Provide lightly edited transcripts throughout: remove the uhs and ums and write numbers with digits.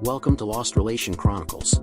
Welcome to Lost Relation Chronicles.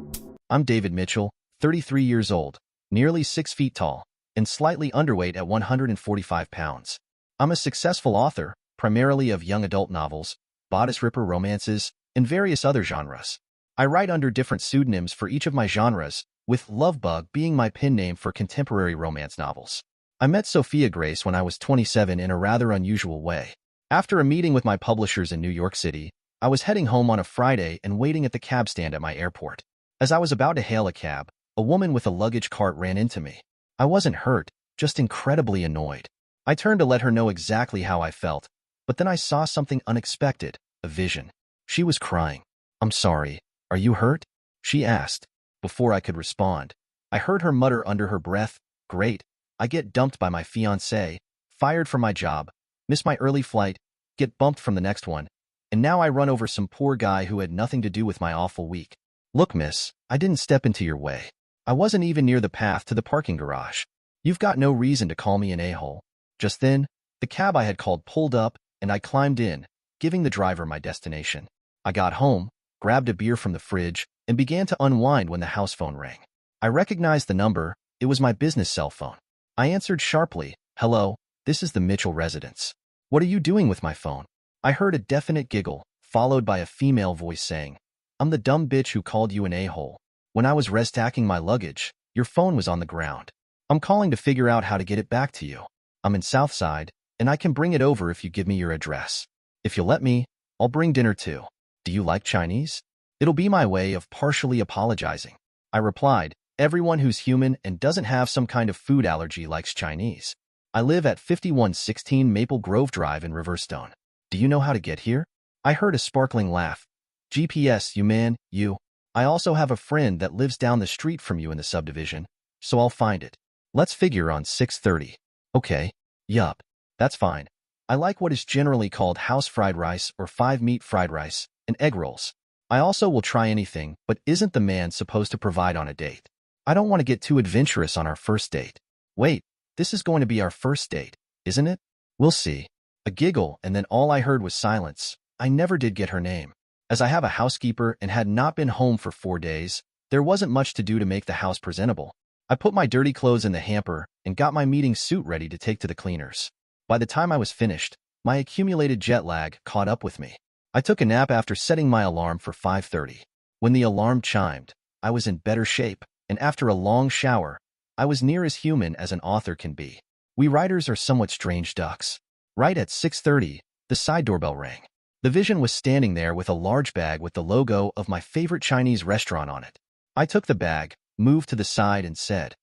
I'm David Mitchell, 33 years old, nearly 6 feet tall, and slightly underweight at 145 pounds. I'm a successful author, primarily of young adult novels, bodice ripper romances, and various other genres. I write under different pseudonyms for each of my genres, with Lovebug being my pen name for contemporary romance novels. I met Sophia Grace when I was 27 in a rather unusual way. After a meeting with my publishers in New York City, I was heading home on a Friday and waiting at the cab stand at my airport. As I was about to hail a cab, a woman with a luggage cart ran into me. I wasn't hurt, just incredibly annoyed. I turned to let her know exactly how I felt, but then I saw something unexpected, a vision. She was crying. "I'm sorry, are you hurt?" she asked. Before I could respond, I heard her mutter under her breath, "Great, I get dumped by my fiancé, fired from my job, miss my early flight, get bumped from the next one, and now I run over some poor guy who had nothing to do with my awful week. Look, miss, I didn't step into your way. I wasn't even near the path to the parking garage. You've got no reason to call me an a-hole." Just then, the cab I had called pulled up, and I climbed in, giving the driver my destination. I got home, grabbed a beer from the fridge, and began to unwind when the house phone rang. I recognized the number. It was my business cell phone. I answered sharply, "Hello, this is the Mitchell residence. What are you doing with my phone?" I heard a definite giggle, followed by a female voice saying, "I'm the dumb bitch who called you an a-hole. When I was restacking my luggage, your phone was on the ground. I'm calling to figure out how to get it back to you. I'm in Southside, and I can bring it over if you give me your address. If you'll let me, I'll bring dinner too. Do you like Chinese?" It'll be my way of partially apologizing. I replied, "Everyone who's human and doesn't have some kind of food allergy likes Chinese. I live at 5116 Maple Grove Drive in Riverstone. Do you know how to get here?" I heard a sparkling laugh. "GPS, you man, you. I also have a friend that lives down the street from you in the subdivision, so I'll find it. Let's figure on 6:30. Okay. Yup. That's fine. I like what is generally called house fried rice or 5-meat fried rice and egg rolls. I also will try anything, but isn't the man supposed to provide on a date? I don't want to get too adventurous on our first date." "Wait, this is going to be our first date, isn't it?" "We'll see." A giggle, and then all I heard was silence. I never did get her name. As I have a housekeeper and had not been home for 4 days, there wasn't much to do to make the house presentable. I put my dirty clothes in the hamper and got my meeting suit ready to take to the cleaners. By the time I was finished, my accumulated jet lag caught up with me. I took a nap after setting my alarm for 5:30. When the alarm chimed, I was in better shape, and after a long shower, I was near as human as an author can be. We writers are somewhat strange ducks. Right at 6:30, the side doorbell rang. The Vision was standing there with a large bag with the logo of my favorite Chinese restaurant on it. I took the bag, moved to the side, and said,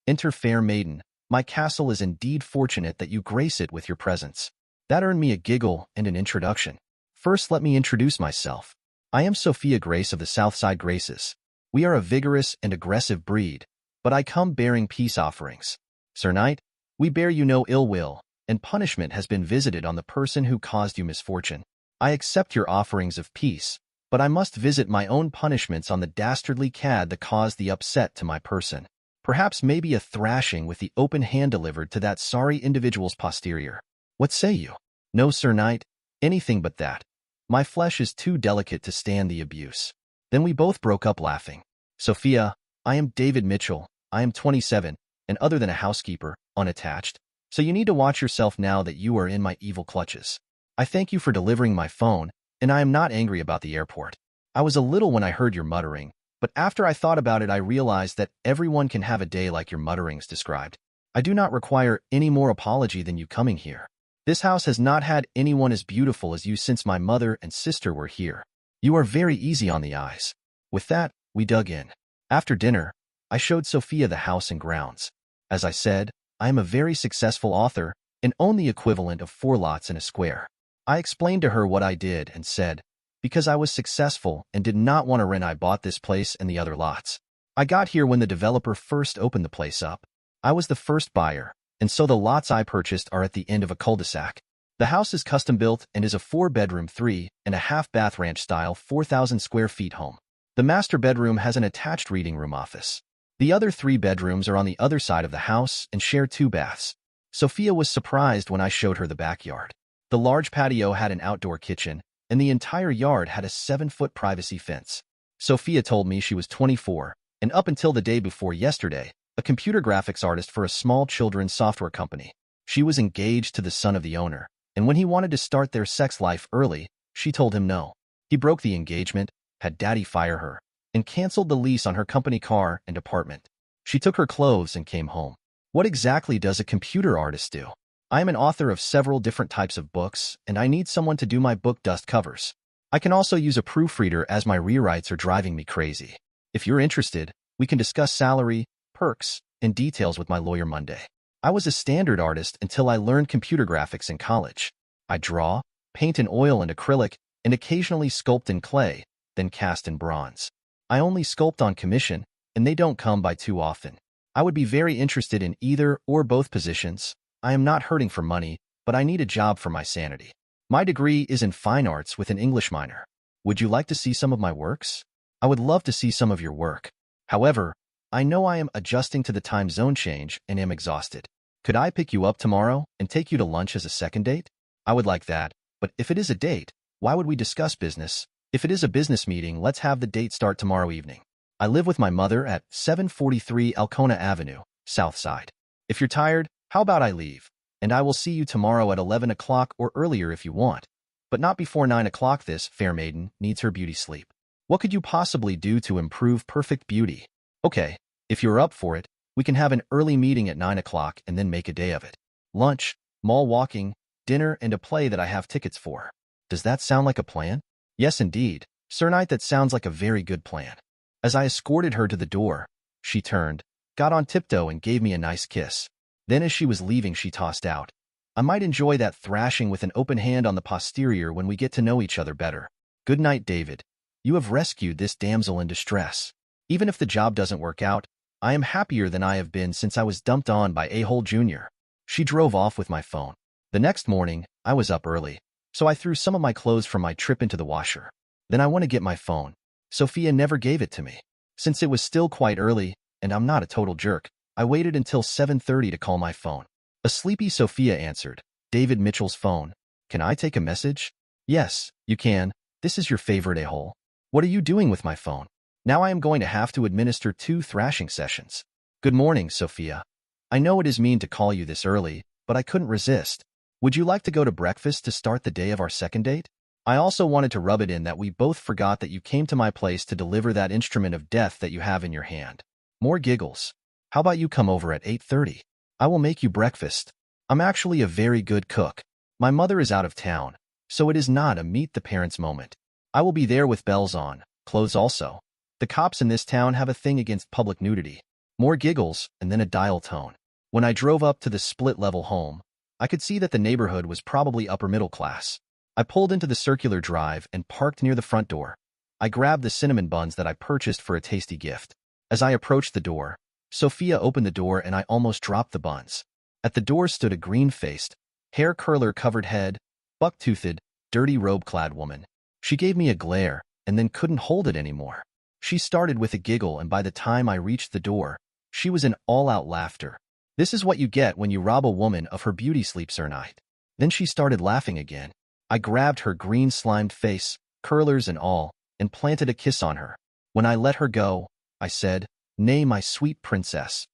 "Enter, fair maiden. My castle is indeed fortunate that you grace it with your presence." That earned me a giggle and an introduction. First, let me introduce myself. I am Sophia Grace of the Southside Graces. We are a vigorous and aggressive breed, but I come bearing peace offerings. Sir Knight, we bear you no ill will, and punishment has been visited on the person who caused you misfortune. I accept your offerings of peace, but I must visit my own punishments on the dastardly cad that caused the upset to my person. Perhaps maybe a thrashing with the open hand delivered to that sorry individual's posterior. What say you?" "No, Sir Knight, anything but that. My flesh is too delicate to stand the abuse." Then we both broke up laughing. "Sophia, I am David Mitchell. I am 27, and other than a housekeeper, unattached. So you need to watch yourself now that you are in my evil clutches. I thank you for delivering my phone, and I am not angry about the airport. I was a little when I heard your muttering, but after I thought about it I realized that everyone can have a day like your mutterings described. I do not require any more apology than you coming here. This house has not had anyone as beautiful as you since my mother and sister were here. You are very easy on the eyes." With that, we dug in. After dinner, I showed Sophia the house and grounds. As I said, I am a very successful author and own the equivalent of 4 lots in a square. I explained to her what I did and said, because I was successful and did not want to rent, I bought this place and the other lots. I got here when the developer first opened the place up. I was the first buyer, and so the lots I purchased are at the end of a cul-de-sac. The house is custom built and is a 4-bedroom, 3.5 bath ranch style 4,000 square feet home. The master bedroom has an attached reading room office. The other 3 bedrooms are on the other side of the house and share 2 baths. Sophia was surprised when I showed her the backyard. The large patio had an outdoor kitchen, and the entire yard had a 7-foot privacy fence. Sophia told me she was 24, and up until the day before yesterday, a computer graphics artist for a small children's software company. She was engaged to the son of the owner, and when he wanted to start their sex life early, she told him no. He broke the engagement, had daddy fire her, and canceled the lease on her company car and apartment. She took her clothes and came home. What exactly does a computer artist do? I am an author of several different types of books, and I need someone to do my book dust covers. I can also use a proofreader as my rewrites are driving me crazy. If you're interested, we can discuss salary, perks, and details with my lawyer Monday. I was a standard artist until I learned computer graphics in college. I draw, paint in oil and acrylic, and occasionally sculpt in clay, then cast in bronze. I only sculpt on commission, and they don't come by too often. I would be very interested in either or both positions. I am not hurting for money, but I need a job for my sanity. My degree is in fine arts with an English minor. Would you like to see some of my works? I would love to see some of your work. However, I know I am adjusting to the time zone change and am exhausted. Could I pick you up tomorrow and take you to lunch as a second date? I would like that, but if it is a date, why would we discuss business? If it is a business meeting, let's have the date start tomorrow evening. I live with my mother at 743 Alcona Avenue, Southside. If you're tired, how about I leave? And I will see you tomorrow at 11 o'clock or earlier if you want. But not before 9 o'clock. This fair maiden needs her beauty sleep. What could you possibly do to improve perfect beauty? Okay, if you're up for it, we can have an early meeting at 9 o'clock and then make a day of it. Lunch, mall walking, dinner, and a play that I have tickets for. Does that sound like a plan? Yes, indeed, Sir Knight, that sounds like a very good plan. As I escorted her to the door, she turned, got on tiptoe and gave me a nice kiss. Then as she was leaving, she tossed out, I might enjoy that thrashing with an open hand on the posterior when we get to know each other better. Good night, David. You have rescued this damsel in distress. Even if the job doesn't work out, I am happier than I have been since I was dumped on by A-hole Jr. She drove off with my phone. The next morning, I was up early, so I threw some of my clothes from my trip into the washer. Then I went to get my phone. Sophia never gave it to me. Since it was still quite early, and I'm not a total jerk, I waited until 7:30 to call my phone. A sleepy Sophia answered. David Mitchell's phone. Can I take a message? Yes, you can. This is your favorite a-hole. What are you doing with my phone? Now I am going to have to administer 2 thrashing sessions. Good morning, Sophia. I know it is mean to call you this early, but I couldn't resist. Would you like to go to breakfast to start the day of our second date? I also wanted to rub it in that we both forgot that you came to my place to deliver that instrument of death that you have in your hand. More giggles. How about you come over at 8:30? I will make you breakfast. I'm actually a very good cook. My mother is out of town, so it is not a meet the parents moment. I will be there with bells on, clothes also. The cops in this town have a thing against public nudity. More giggles, and then a dial tone. When I drove up to the split-level home, I could see that the neighborhood was probably upper middle class. I pulled into the circular drive and parked near the front door. I grabbed the cinnamon buns that I purchased for a tasty gift. As I approached the door, Sophia opened the door and I almost dropped the buns. At the door stood a green-faced, hair curler-covered head, buck-toothed, dirty robe-clad woman. She gave me a glare and then couldn't hold it anymore. She started with a giggle, and by the time I reached the door, she was in all-out laughter. This is what you get when you rob a woman of her beauty sleep, Sir Knight. Then she started laughing again. I grabbed her green-slimed face, curlers and all, and planted a kiss on her. When I let her go, I said, Nay, my sweet princess.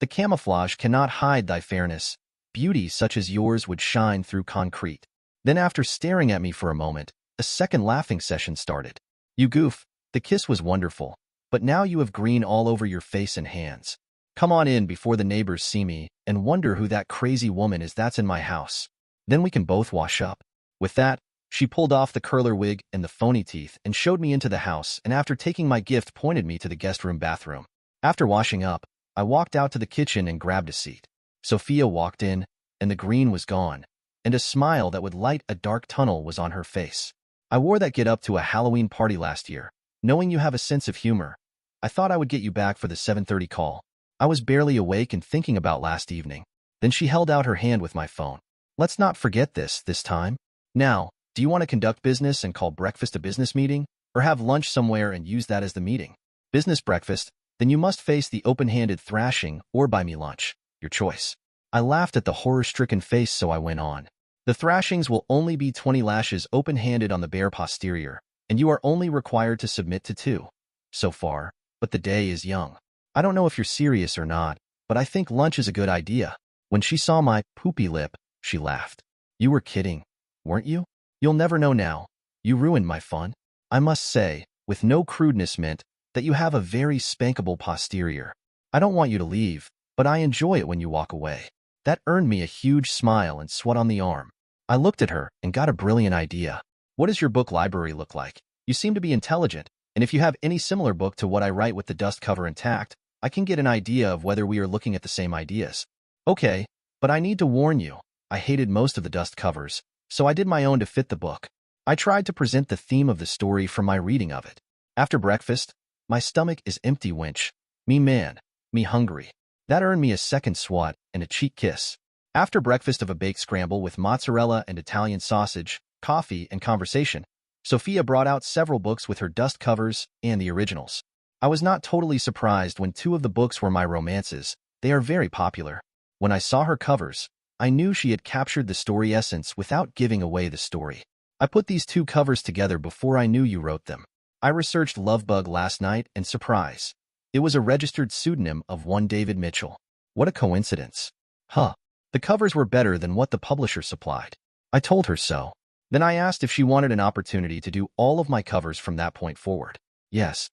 The camouflage cannot hide thy fairness. Beauty such as yours would shine through concrete. Then after staring at me for a moment, a second laughing session started. You goof. The kiss was wonderful, but now you have green all over your face and hands. Come on in before the neighbors see me and wonder who that crazy woman is that's in my house. Then we can both wash up. With that, she pulled off the curler wig and the phony teeth and showed me into the house, and after taking my gift pointed me to the guest room bathroom. After washing up, I walked out to the kitchen and grabbed a seat. Sophia walked in, and the green was gone, and a smile that would light a dark tunnel was on her face. I wore that get up to a Halloween party last year. Knowing you have a sense of humor, I thought I would get you back for the 7:30 call. I was barely awake and thinking about last evening. Then she held out her hand with my phone. Let's not forget this time. Now, do you want to conduct business and call breakfast a business meeting, or have lunch somewhere and use that as the meeting? Business breakfast, then you must face the open-handed thrashing or buy me lunch. Your choice. I laughed at the horror-stricken face, so I went on. The thrashings will only be 20 lashes open-handed on the bare posterior, and you are only required to submit to 2. So far, but the day is young. I don't know if you're serious or not, but I think lunch is a good idea. When she saw my poopy lip, she laughed. You were kidding, weren't you? You'll never know now. You ruined my fun. I must say, with no crudeness meant, that you have a very spankable posterior. I don't want you to leave, but I enjoy it when you walk away. That earned me a huge smile and sweat on the arm. I looked at her and got a brilliant idea. What does your book library look like? You seem to be intelligent, and if you have any similar book to what I write with the dust cover intact, I can get an idea of whether we are looking at the same ideas. Okay, but I need to warn you, I hated most of the dust covers, so I did my own to fit the book. I tried to present the theme of the story from my reading of it. After breakfast, my stomach is empty winch. Me man, me hungry. That earned me a second swat and a cheek kiss. After breakfast of a baked scramble with mozzarella and Italian sausage, coffee, and conversation, Sophia brought out several books with her dust covers and the originals. I was not totally surprised when 2 of the books were my romances. They are very popular. When I saw her covers, I knew she had captured the story essence without giving away the story. I put these 2 covers together before I knew you wrote them. I researched Lovebug last night and surprise. It was a registered pseudonym of one David Mitchell. What a coincidence. Huh. The covers were better than what the publisher supplied. I told her so. Then I asked if she wanted an opportunity to do all of my covers from that point forward. Yes.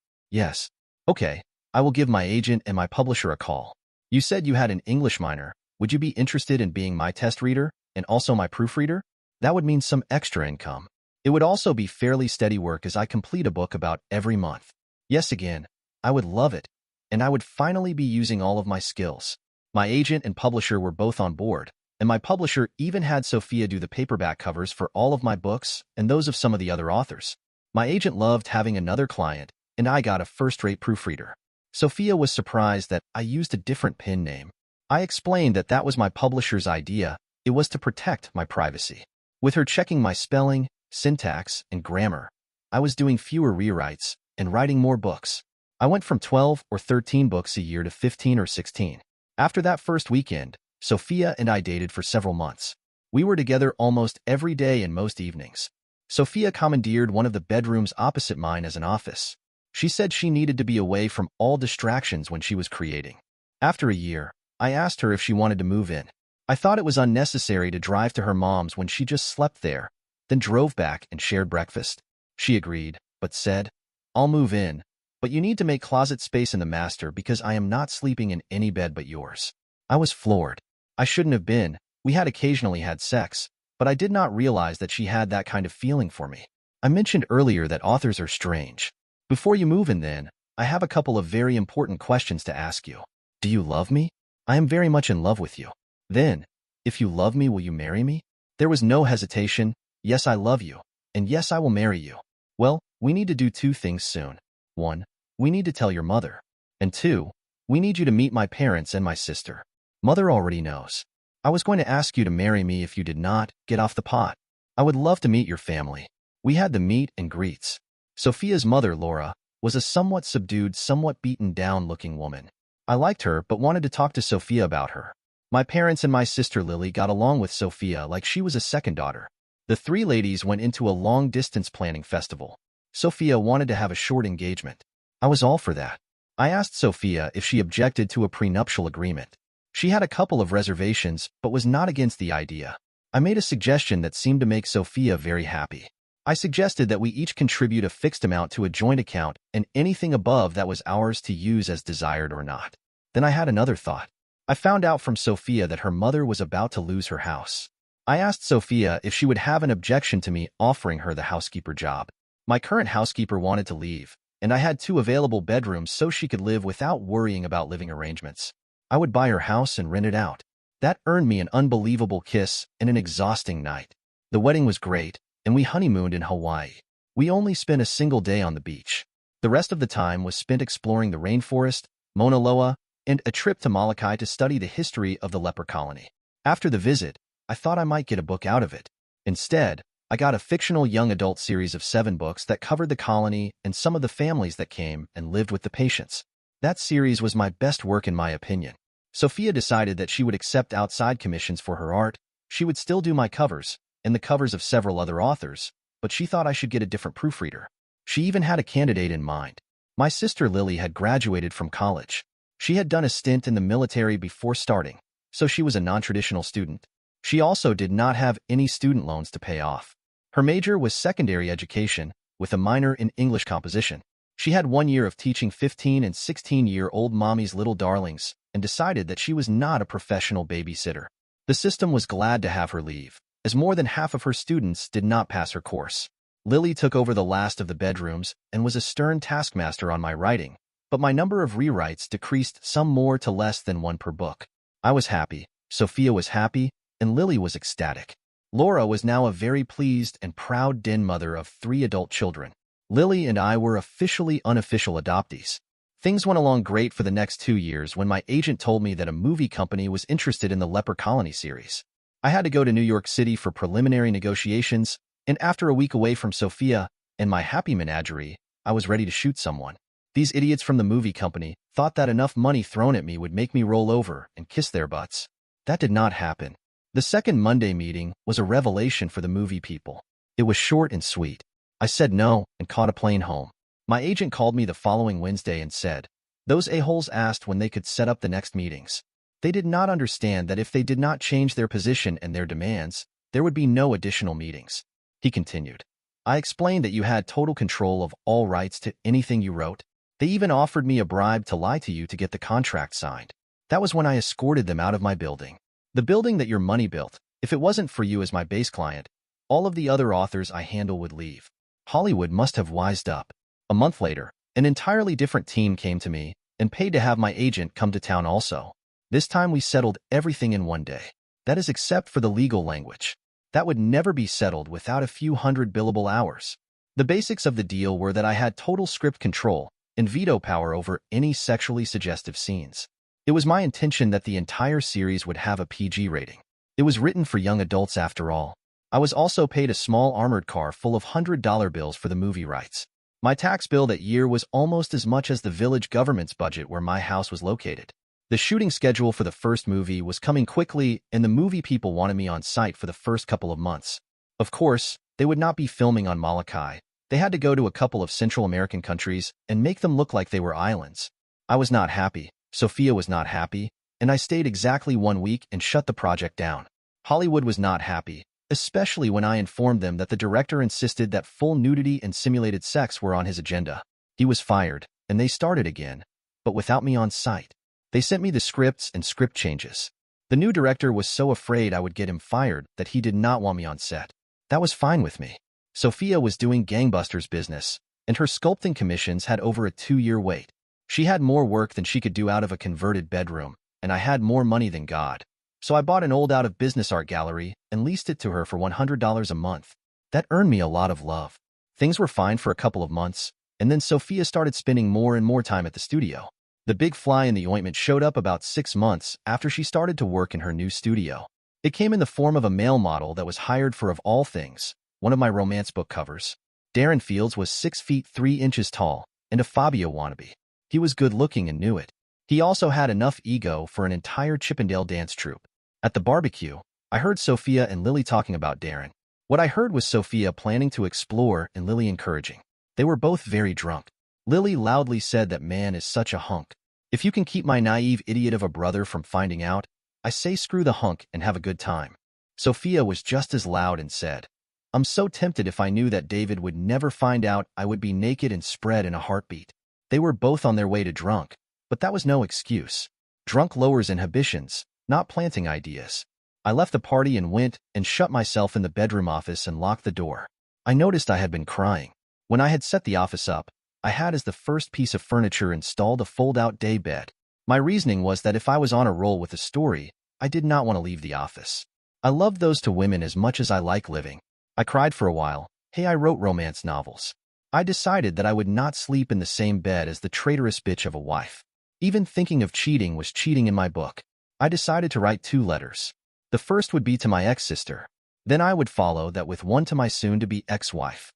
Okay, I will give my agent and my publisher a call. You said you had an English minor. Would you be interested in being my test reader and also my proofreader? That would mean some extra income. It would also be fairly steady work as I complete a book about every month. Yes, again, I would love it, and I would finally be using all of my skills. My agent and publisher were both on board, and my publisher even had Sophia do the paperback covers for all of my books and those of some of the other authors. My agent loved having another client, and I got a first-rate proofreader. Sophia was surprised that I used a different pen name. I explained that that was my publisher's idea. It was to protect my privacy. With her checking my spelling, syntax, and grammar, I was doing fewer rewrites and writing more books. I went from 12 or 13 books a year to 15 or 16. After that first weekend, Sophia and I dated for several months. We were together almost every day and most evenings. Sophia commandeered one of the bedrooms opposite mine as an office. She said she needed to be away from all distractions when she was creating. After a year, I asked her if she wanted to move in. I thought it was unnecessary to drive to her mom's when she just slept there, then drove back and shared breakfast. She agreed, but said, I'll move in, but you need to make closet space in the master because I am not sleeping in any bed but yours. I was floored. I shouldn't have been. We had occasionally had sex, but I did not realize that she had that kind of feeling for me. I mentioned earlier that authors are strange. Before you move in then, I have a couple of very important questions to ask you. Do you love me? I am very much in love with you. Then, if you love me, will you marry me? There was no hesitation. Yes, I love you. And yes, I will marry you. Well, we need to do 2 things soon. 1, we need to tell your mother. And 2, we need you to meet my parents and my sister. Mother already knows. I was going to ask you to marry me if you did not get off the pot. I would love to meet your family. We had the meet and greets. Sophia's mother, Laura, was a somewhat subdued, somewhat beaten-down-looking woman. I liked her but wanted to talk to Sophia about her. My parents and my sister Lily got along with Sophia like she was a second daughter. The 3 ladies went into a long-distance planning festival. Sophia wanted to have a short engagement. I was all for that. I asked Sophia if she objected to a prenuptial agreement. She had a couple of reservations but was not against the idea. I made a suggestion that seemed to make Sophia very happy. I suggested that we each contribute a fixed amount to a joint account and anything above that was ours to use as desired or not. Then I had another thought. I found out from Sophia that her mother was about to lose her house. I asked Sophia if she would have an objection to me offering her the housekeeper job. My current housekeeper wanted to leave, and I had 2 available bedrooms so she could live without worrying about living arrangements. I would buy her house and rent it out. That earned me an unbelievable kiss and an exhausting night. The wedding was great, and we honeymooned in Hawaii. We only spent a single day on the beach. The rest of the time was spent exploring the rainforest, Mauna Loa, and a trip to Molokai to study the history of the leper colony. After the visit, I thought I might get a book out of it. Instead, I got a fictional young adult series of 7 books that covered the colony and some of the families that came and lived with the patients. That series was my best work in my opinion. Sophia decided that she would accept outside commissions for her art. She would still do my covers, and the covers of several other authors, but she thought I should get a different proofreader. She even had a candidate in mind. My sister Lily had graduated from college. She had done a stint in the military before starting, so she was a non-traditional student. She also did not have any student loans to pay off. Her major was secondary education, with a minor in English composition. She had 1 year of teaching 15 and 16-year-old mommy's little darlings and decided that she was not a professional babysitter. The system was glad to have her leave, as more than half of her students did not pass her course. Lily took over the last of the bedrooms and was a stern taskmaster on my writing, but my number of rewrites decreased some more to less than one per book. I was happy, Sophia was happy, and Lily was ecstatic. Laura was now a very pleased and proud den mother of 3 adult children. Lily and I were officially unofficial adoptees. Things went along great for the next 2 years when my agent told me that a movie company was interested in the Leper Colony series. I had to go to New York City for preliminary negotiations, and after a week away from Sophia and my happy menagerie, I was ready to shoot someone. These idiots from the movie company thought that enough money thrown at me would make me roll over and kiss their butts. That did not happen. The second Monday meeting was a revelation for the movie people. It was short and sweet. I said no and caught a plane home. My agent called me the following Wednesday and said, "Those a-holes asked when they could set up the next meetings. They did not understand that if they did not change their position and their demands, there would be no additional meetings." He continued, "I explained that you had total control of all rights to anything you wrote. They even offered me a bribe to lie to you to get the contract signed. That was when I escorted them out of my building. The building that your money built. If it wasn't for you as my base client, all of the other authors I handle would leave." Hollywood must have wised up. A month later, an entirely different team came to me and paid to have my agent come to town also. This time we settled everything in one day. That is except for the legal language. That would never be settled without a few hundred billable hours. The basics of the deal were that I had total script control and veto power over any sexually suggestive scenes. It was my intention that the entire series would have a PG rating. It was written for young adults after all. I was also paid a small armored car full of $100 bills for the movie rights. My tax bill that year was almost as much as the village government's budget where my house was located. The shooting schedule for the first movie was coming quickly, and the movie people wanted me on site for the first couple of months. Of course, they would not be filming on Molokai. They had to go to a couple of Central American countries and make them look like they were islands. I was not happy, Sophia was not happy, and I stayed exactly 1 week and shut the project down. Hollywood was not happy, especially when I informed them that the director insisted that full nudity and simulated sex were on his agenda. He was fired, and they started again, but without me on site. They sent me the scripts and script changes. The new director was so afraid I would get him fired that he did not want me on set. That was fine with me. Sophia was doing gangbusters business, and her sculpting commissions had over a 2-year wait. She had more work than she could do out of a converted bedroom, and I had more money than God. So I bought an old out-of-business art gallery and leased it to her for $100 a month. That earned me a lot of love. Things were fine for a couple of months, and then Sophia started spending more and more time at the studio. The big fly in the ointment showed up about 6 months after she started to work in her new studio. It came in the form of a male model that was hired for, of all things, one of my romance book covers. Darren Fields was 6 feet 3 inches tall and a Fabio wannabe. He was good-looking and knew it. He also had enough ego for an entire Chippendale dance troupe. At the barbecue, I heard Sophia and Lily talking about Darren. What I heard was Sophia planning to explore and Lily encouraging. They were both very drunk. Lily loudly said that man is such a hunk. If you can keep my naive idiot of a brother from finding out, I say screw the hunk and have a good time. Sophia was just as loud and said, "I'm so tempted if I knew that David would never find out I would be naked and spread in a heartbeat." They were both on their way to drunk, but that was no excuse. Drunk lowers inhibitions, not planting ideas. I left the party and went and shut myself in the bedroom office and locked the door. I noticed I had been crying. When I had set the office up, I had as the first piece of furniture installed a fold-out day bed. My reasoning was that if I was on a roll with a story, I did not want to leave the office. I loved those two women as much as I like living. I cried for a while. Hey, I wrote romance novels. I decided that I would not sleep in the same bed as the traitorous bitch of a wife. Even thinking of cheating was cheating in my book. I decided to write 2 letters. The first would be to my ex-sister. Then I would follow that with one to my soon-to-be ex-wife.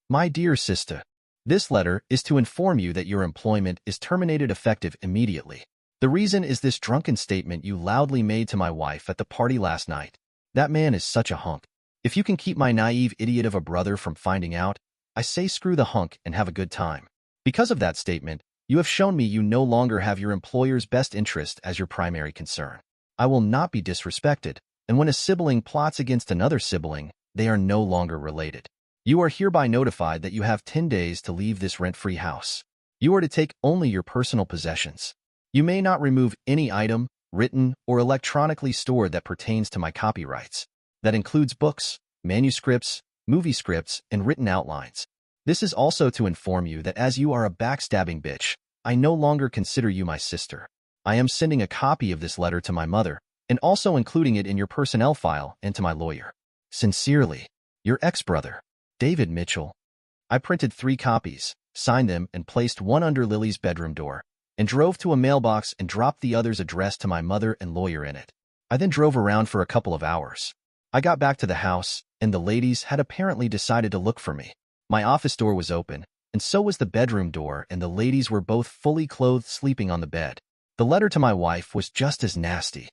My dear sister, this letter is to inform you that your employment is terminated effective immediately. The reason is this drunken statement you loudly made to my wife at the party last night. That man is such a hunk. If you can keep my naive idiot of a brother from finding out, I say screw the hunk and have a good time. Because of that statement, you have shown me you no longer have your employer's best interest as your primary concern. I will not be disrespected, and when a sibling plots against another sibling, they are no longer related. You are hereby notified that you have 10 days to leave this rent-free house. You are to take only your personal possessions. You may not remove any item, written or electronically stored that pertains to my copyrights. That includes books, manuscripts, movie scripts, and written outlines. This is also to inform you that as you are a backstabbing bitch, I no longer consider you my sister. I am sending a copy of this letter to my mother, and also including it in your personnel file and to my lawyer. Sincerely, your ex-brother, David Mitchell. I printed 3 copies, signed them, and placed one under Lily's bedroom door, and drove to a mailbox and dropped the other's address to my mother and lawyer in it. I then drove around for a couple of hours. I got back to the house, and the ladies had apparently decided to look for me. My office door was open, and so was the bedroom door, and the ladies were both fully clothed sleeping on the bed. The letter to my wife was just as nasty.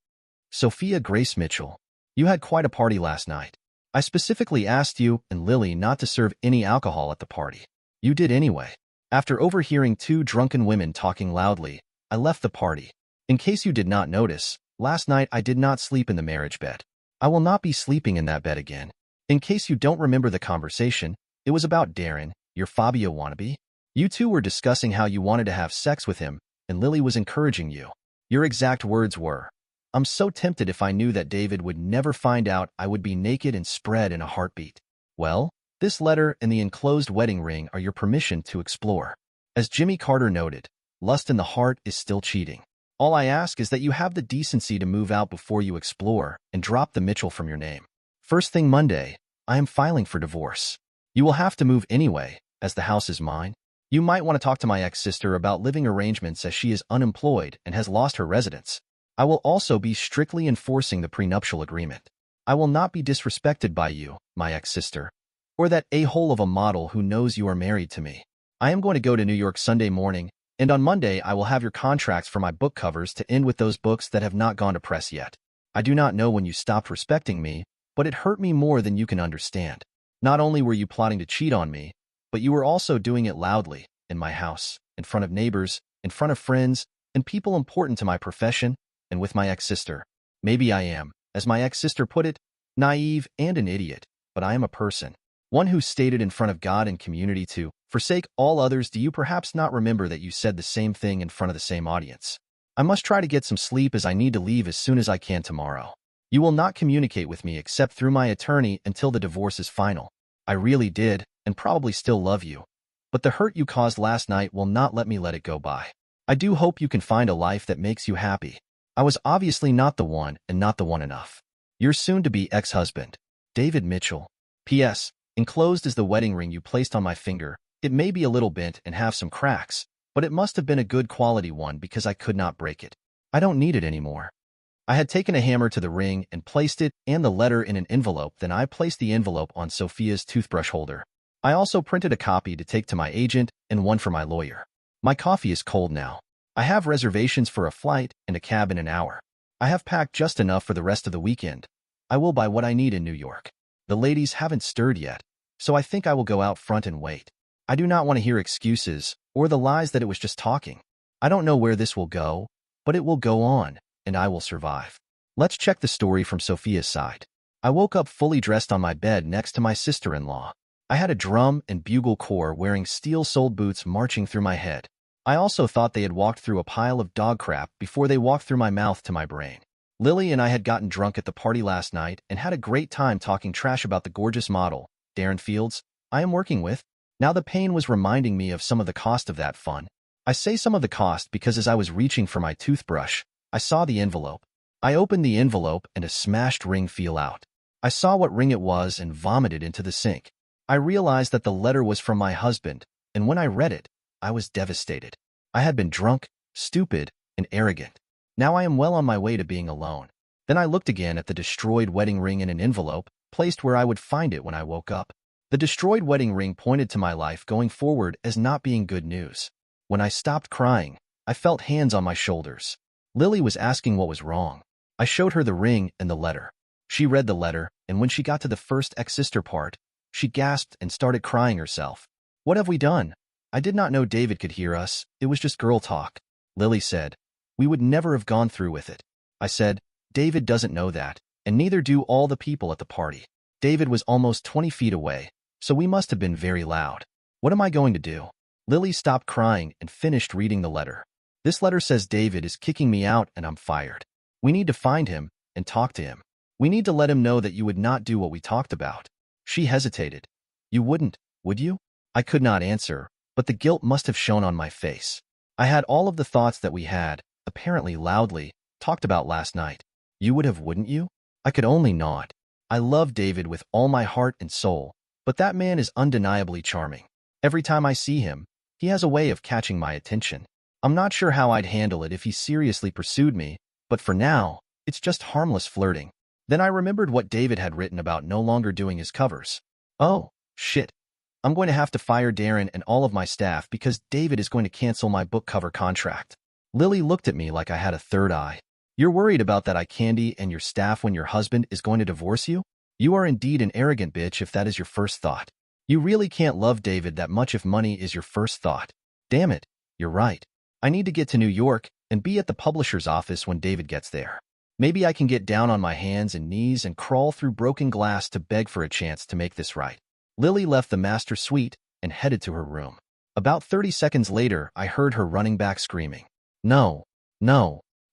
Sophia Grace Mitchell, you had quite a party last night. I specifically asked you and Lily not to serve any alcohol at the party. You did anyway. After overhearing 2 drunken women talking loudly, I left the party. In case you did not notice, last night I did not sleep in the marriage bed. I will not be sleeping in that bed again. In case you don't remember the conversation, it was about Darren, your Fabio wannabe. You 2 were discussing how you wanted to have sex with him, and Lily was encouraging you. Your exact words were, "I'm so tempted if I knew that David would never find out I would be naked and spread in a heartbeat." Well, this letter and the enclosed wedding ring are your permission to explore. As Jimmy Carter noted, lust in the heart is still cheating. All I ask is that you have the decency to move out before you explore and drop the Mitchell from your name. First thing Monday, I am filing for divorce. You will have to move anyway, as the house is mine. You might want to talk to my ex-sister about living arrangements as she is unemployed and has lost her residence. I will also be strictly enforcing the prenuptial agreement. I will not be disrespected by you, my ex-sister, or that a-hole of a model who knows you are married to me. I am going to go to New York Sunday morning, and on Monday I will have your contracts for my book covers to end with those books that have not gone to press yet. I do not know when you stopped respecting me, but it hurt me more than you can understand. Not only were you plotting to cheat on me, but you were also doing it loudly, in my house, in front of neighbors, in front of friends, and people important to my profession, and with my ex-sister. Maybe I am, as my ex-sister put it, naive and an idiot, but I am a person. One who stated in front of God and community to forsake all others. Do you perhaps not remember that you said the same thing in front of the same audience? I must try to get some sleep as I need to leave as soon as I can tomorrow. You will not communicate with me except through my attorney until the divorce is final. I really did, and probably still love you. But the hurt you caused last night will not let me let it go by. I do hope you can find a life that makes you happy. I was obviously not the one and not the one enough. Your soon-to-be ex-husband, David Mitchell. P.S. Enclosed is the wedding ring you placed on my finger. It may be a little bent and have some cracks, but it must have been a good quality one because I could not break it. I don't need it anymore. I had taken a hammer to the ring and placed it and the letter in an envelope. Then I placed the envelope on Sophia's toothbrush holder. I also printed a copy to take to my agent and one for my lawyer. My coffee is cold now. I have reservations for a flight and a cab in an hour. I have packed just enough for the rest of the weekend. I will buy what I need in New York. The ladies haven't stirred yet, so I think I will go out front and wait. I do not want to hear excuses or the lies that it was just talking. I don't know where this will go, but it will go on, and I will survive. Let's check the story from Sophia's side. I woke up fully dressed on my bed next to my sister-in-law. I had a drum and bugle corps wearing steel-soled boots marching through my head. I also thought they had walked through a pile of dog crap before they walked through my mouth to my brain. Lily and I had gotten drunk at the party last night and had a great time talking trash about the gorgeous model, Darren Fields, I am working with. Now the pain was reminding me of some of the cost of that fun. I say some of the cost because as I was reaching for my toothbrush, I saw the envelope. I opened the envelope and a smashed ring fell out. I saw what ring it was and vomited into the sink. I realized that the letter was from my husband, and when I read it, I was devastated. I had been drunk, stupid, and arrogant. Now I am well on my way to being alone. Then I looked again at the destroyed wedding ring in an envelope, placed where I would find it when I woke up. The destroyed wedding ring pointed to my life going forward as not being good news. When I stopped crying, I felt hands on my shoulders. Lily was asking what was wrong. I showed her the ring and the letter. She read the letter, and when she got to the first ex-sister part, she gasped and started crying herself. What have we done? I did not know David could hear us. It was just girl talk. Lily said, we would never have gone through with it. I said, David doesn't know that, and neither do all the people at the party. David was almost 20 feet away, so we must have been very loud. What am I going to do? Lily stopped crying and finished reading the letter. This letter says David is kicking me out and I'm fired. We need to find him and talk to him. We need to let him know that you would not do what we talked about. She hesitated. You wouldn't, would you? I could not answer, but the guilt must have shown on my face. I had all of the thoughts that we had, apparently loudly, talked about last night. You would have, wouldn't you? I could only nod. I love David with all my heart and soul, but that man is undeniably charming. Every time I see him, he has a way of catching my attention. I'm not sure how I'd handle it if he seriously pursued me, but for now, it's just harmless flirting. Then I remembered what David had written about no longer doing his covers. Oh, shit. I'm going to have to fire Darren and all of my staff because David is going to cancel my book cover contract. Lily looked at me like I had a third eye. You're worried about that eye candy and your staff when your husband is going to divorce you? You are indeed an arrogant bitch if that is your first thought. You really can't love David that much if money is your first thought. Damn it, you're right. I need to get to New York and be at the publisher's office when David gets there. Maybe I can get down on my hands and knees and crawl through broken glass to beg for a chance to make this right. Lily left the master suite and headed to her room. About 30 seconds later, I heard her running back screaming. No,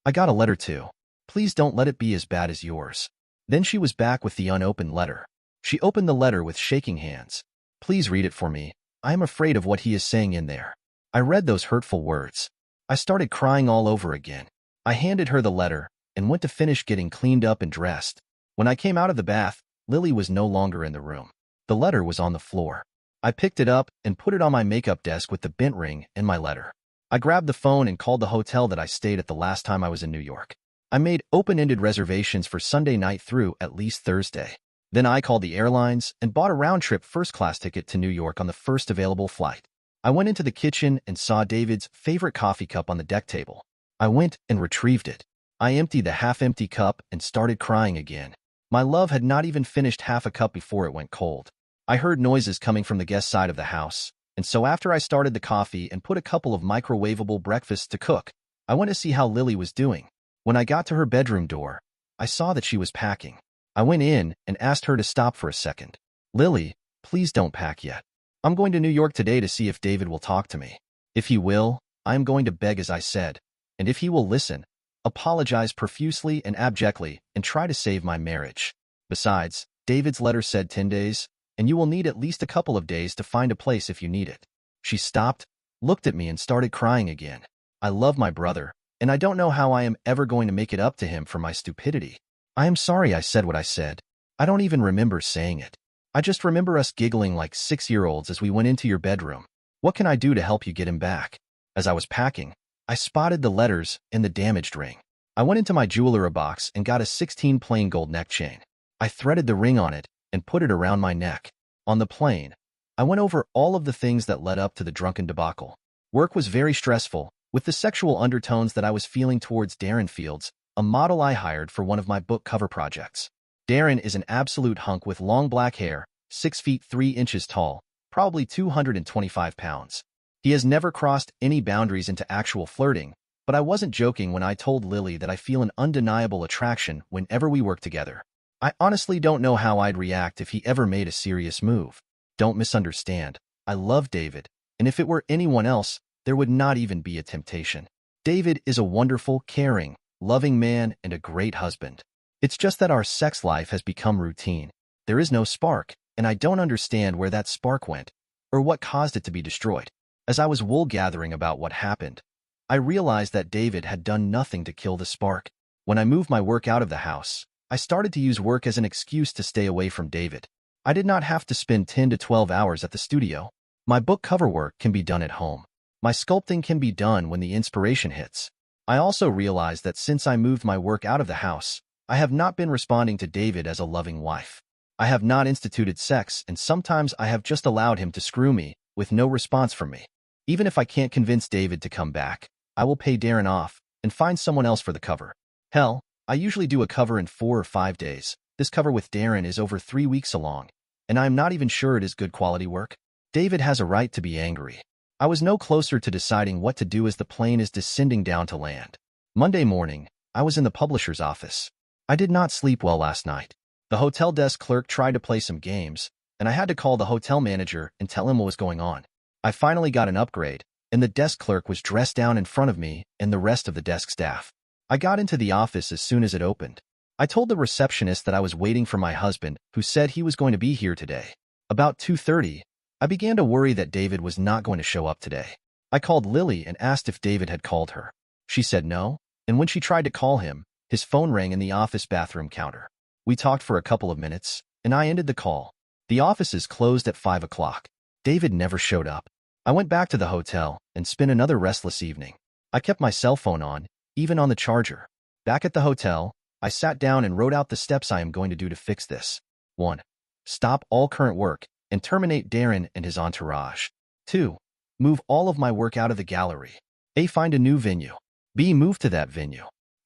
I got a letter too. Please don't let it be as bad as yours. Then she was back with the unopened letter. She opened the letter with shaking hands. Please read it for me. I am afraid of what he is saying in there. I read those hurtful words. I started crying all over again. I handed her the letter and went to finish getting cleaned up and dressed. When I came out of the bath, Lily was no longer in the room. The letter was on the floor. I picked it up and put it on my makeup desk with the bent ring and my letter. I grabbed the phone and called the hotel that I stayed at the last time I was in New York. I made open-ended reservations for Sunday night through at least Thursday. Then I called the airlines and bought a round-trip first-class ticket to New York on the first available flight. I went into the kitchen and saw David's favorite coffee cup on the deck table. I went and retrieved it. I emptied the half-empty cup and started crying again. My love had not even finished half a cup before it went cold. I heard noises coming from the guest side of the house, and so after I started the coffee and put a couple of microwavable breakfasts to cook, I went to see how Lily was doing. When I got to her bedroom door, I saw that she was packing. I went in and asked her to stop for a second. Lily, please don't pack yet. I'm going to New York today to see if David will talk to me. If he will, I am going to beg as I said, and if he will listen, apologize profusely and abjectly, and try to save my marriage. Besides, David's letter said 10 days, and you will need at least a couple of days to find a place if you need it. She stopped, looked at me, and started crying again. I love my brother, and I don't know how I am ever going to make it up to him for my stupidity. I am sorry I said what I said. I don't even remember saying it. I just remember us giggling like 6-year-olds as we went into your bedroom. What can I do to help you get him back? As I was packing, I spotted the letters and the damaged ring. I went into my jeweler box and got a 16 plain gold neck chain. I threaded the ring on it and put it around my neck. On the plane, I went over all of the things that led up to the drunken debacle. Work was very stressful, with the sexual undertones that I was feeling towards Darren Fields, a model I hired for one of my book cover projects. Darren is an absolute hunk with long black hair, 6 feet 3 inches tall, probably 225 pounds. He has never crossed any boundaries into actual flirting, but I wasn't joking when I told Lily that I feel an undeniable attraction whenever we work together. I honestly don't know how I'd react if he ever made a serious move. Don't misunderstand. I love David, and if it were anyone else, there would not even be a temptation. David is a wonderful, caring, loving man and a great husband. It's just that our sex life has become routine. There is no spark, and I don't understand where that spark went, or what caused it to be destroyed. As I was wool gathering about what happened, I realized that David had done nothing to kill the spark. When I moved my work out of the house, I started to use work as an excuse to stay away from David. I did not have to spend 10 to 12 hours at the studio. My book cover work can be done at home. My sculpting can be done when the inspiration hits. I also realized that since I moved my work out of the house, I have not been responding to David as a loving wife. I have not instituted sex, and sometimes I have just allowed him to screw me, with no response from me. Even if I can't convince David to come back, I will pay Darren off and find someone else for the cover. Hell, I usually do a cover in 4 or 5 days. This cover with Darren is over 3 weeks along, and I am not even sure it is good quality work. David has a right to be angry. I was no closer to deciding what to do as the plane is descending down to land. Monday morning, I was in the publisher's office. I did not sleep well last night. The hotel desk clerk tried to play some games, and I had to call the hotel manager and tell him what was going on. I finally got an upgrade, and the desk clerk was dressed down in front of me and the rest of the desk staff. I got into the office as soon as it opened. I told the receptionist that I was waiting for my husband, who said he was going to be here today. About 2:30, I began to worry that David was not going to show up today. I called Lily and asked if David had called her. She said no, and when she tried to call him, his phone rang in the office bathroom counter. We talked for a couple of minutes, and I ended the call. The offices closed at 5 o'clock. David never showed up. I went back to the hotel and spent another restless evening. I kept my cell phone on, even on the charger. Back at the hotel, I sat down and wrote out the steps I am going to do to fix this. 1. Stop all current work and terminate Darren and his entourage. 2. Move all of my work out of the gallery. A. Find a new venue. B. Move to that venue.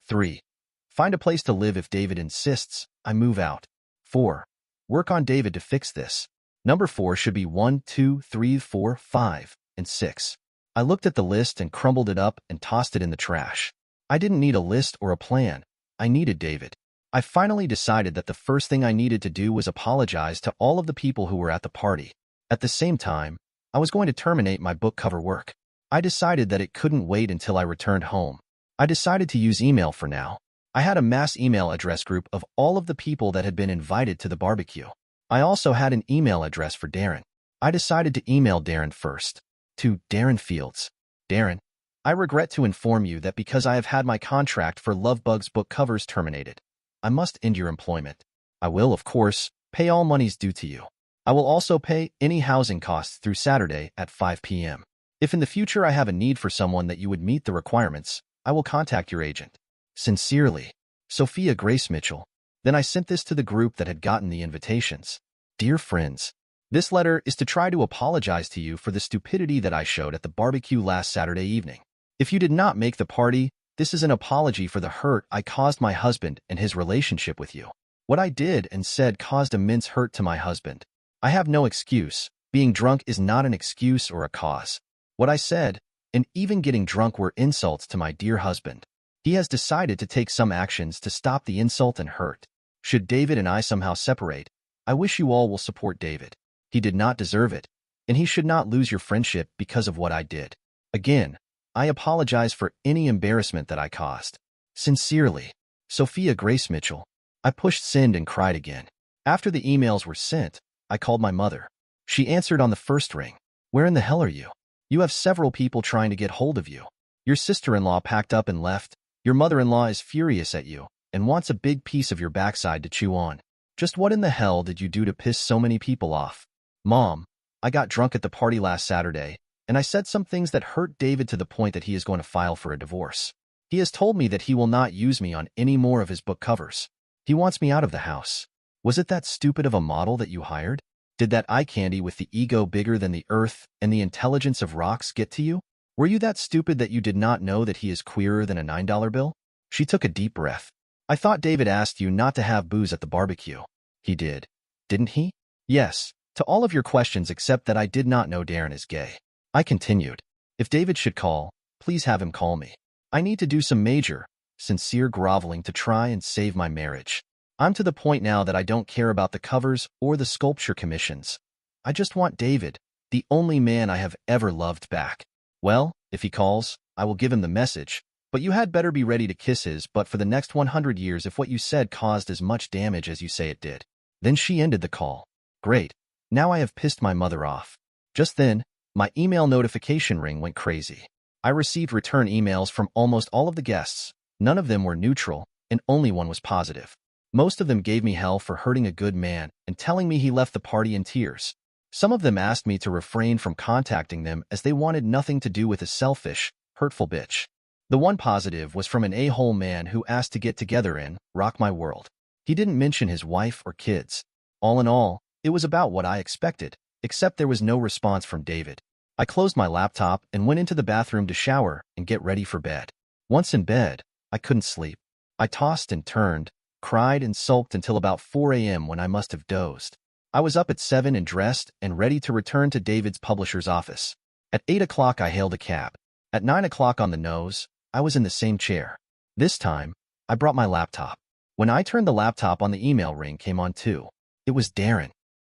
3. Find a place to live if David insists I move out. 4. Work on David to fix this. Number 4 should be 1, 2, 3, 4, 5, and 6. I looked at the list and crumbled it up and tossed it in the trash. I didn't need a list or a plan. I needed David. I finally decided that the first thing I needed to do was apologize to all of the people who were at the party. At the same time, I was going to terminate my book cover work. I decided that it couldn't wait until I returned home. I decided to use email for now. I had a mass email address group of all of the people that had been invited to the barbecue. I also had an email address for Darren. I decided to email Darren first. To Darren Fields. Darren, I regret to inform you that because I have had my contract for Lovebug's book covers terminated, I must end your employment. I will, of course, pay all monies due to you. I will also pay any housing costs through Saturday at 5 p.m. If in the future I have a need for someone that you would meet the requirements, I will contact your agent. Sincerely, Sophia Grace Mitchell. Then I sent this to the group that had gotten the invitations. Dear friends, this letter is to try to apologize to you for the stupidity that I showed at the barbecue last Saturday evening. If you did not make the party, this is an apology for the hurt I caused my husband and his relationship with you. What I did and said caused immense hurt to my husband. I have no excuse. Being drunk is not an excuse or a cause. What I said, and even getting drunk, were insults to my dear husband. He has decided to take some actions to stop the insult and hurt. Should David and I somehow separate, I wish you all will support David. He did not deserve it, and he should not lose your friendship because of what I did. Again, I apologize for any embarrassment that I caused. Sincerely, Sophia Grace Mitchell. I pushed send and cried again. After the emails were sent, I called my mother. She answered on the first ring. Where in the hell are you? You have several people trying to get hold of you. Your sister-in-law packed up and left. Your mother-in-law is furious at you and wants a big piece of your backside to chew on. Just what in the hell did you do to piss so many people off? Mom, I got drunk at the party last Saturday, and I said some things that hurt David to the point that he is going to file for a divorce. He has told me that he will not use me on any more of his book covers. He wants me out of the house. Was it that stupid of a model that you hired? Did that eye candy with the ego bigger than the earth and the intelligence of rocks get to you? Were you that stupid that you did not know that he is queerer than a $9 bill? She took a deep breath. I thought David asked you not to have booze at the barbecue. He did, didn't he? Yes, to all of your questions except that I did not know Darren is gay. I continued. If David should call, please have him call me. I need to do some major, sincere groveling to try and save my marriage. I'm to the point now that I don't care about the covers or the sculpture commissions. I just want David, the only man I have ever loved, back. Well, if he calls, I will give him the message, but you had better be ready to kiss his butt for the next 100 years if what you said caused as much damage as you say it did. Then she ended the call. Great. Now I have pissed my mother off. Just then, my email notification ring went crazy. I received return emails from almost all of the guests. None of them were neutral, and only one was positive. Most of them gave me hell for hurting a good man and telling me he left the party in tears. Some of them asked me to refrain from contacting them as they wanted nothing to do with a selfish, hurtful bitch. The one positive was from an a-hole man who asked to get together and rock my world. He didn't mention his wife or kids. All in all, it was about what I expected, except there was no response from David. I closed my laptop and went into the bathroom to shower and get ready for bed. Once in bed, I couldn't sleep. I tossed and turned, cried and sulked until about 4 a.m. when I must have dozed. I was up at 7 and dressed and ready to return to David's publisher's office. At 8 o'clock, I hailed a cab. At 9 o'clock on the nose, I was in the same chair. This time, I brought my laptop. When I turned the laptop on, the email ring came on too. It was Darren.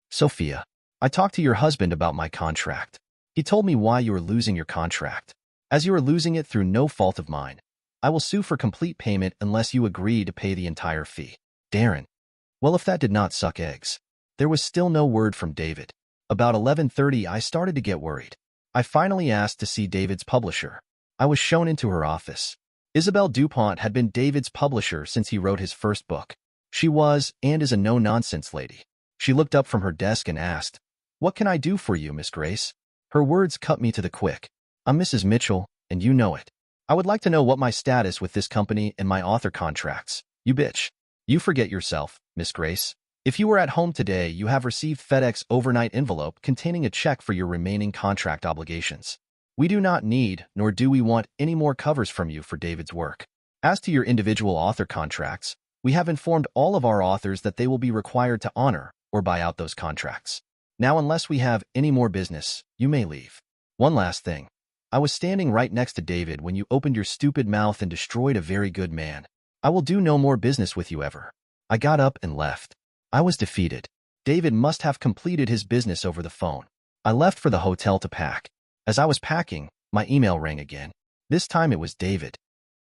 Sophia, I talked to your husband about my contract. He told me why you are losing your contract. As you are losing it through no fault of mine, I will sue for complete payment unless you agree to pay the entire fee. Darren. Well, if that did not suck eggs. There was still no word from David. About 11:30, I started to get worried. I finally asked to see David's publisher. I was shown into her office. Isabel DuPont had been David's publisher since he wrote his first book. She was and is a no-nonsense lady. She looked up from her desk and asked, "What can I do for you, Miss Grace?" Her words cut me to the quick. "I'm Mrs. Mitchell, and you know it. I would like to know what my status with this company and my author contracts." "You bitch. You forget yourself, Miss Grace. If you were at home today, you have received FedEx overnight envelope containing a check for your remaining contract obligations. We do not need, nor do we want, any more covers from you for David's work. As to your individual author contracts, we have informed all of our authors that they will be required to honor or buy out those contracts. Now, unless we have any more business, you may leave. One last thing. I was standing right next to David when you opened your stupid mouth and destroyed a very good man. I will do no more business with you ever." I got up and left. I was defeated. David must have completed his business over the phone. I left for the hotel to pack. As I was packing, my email rang again. This time it was David.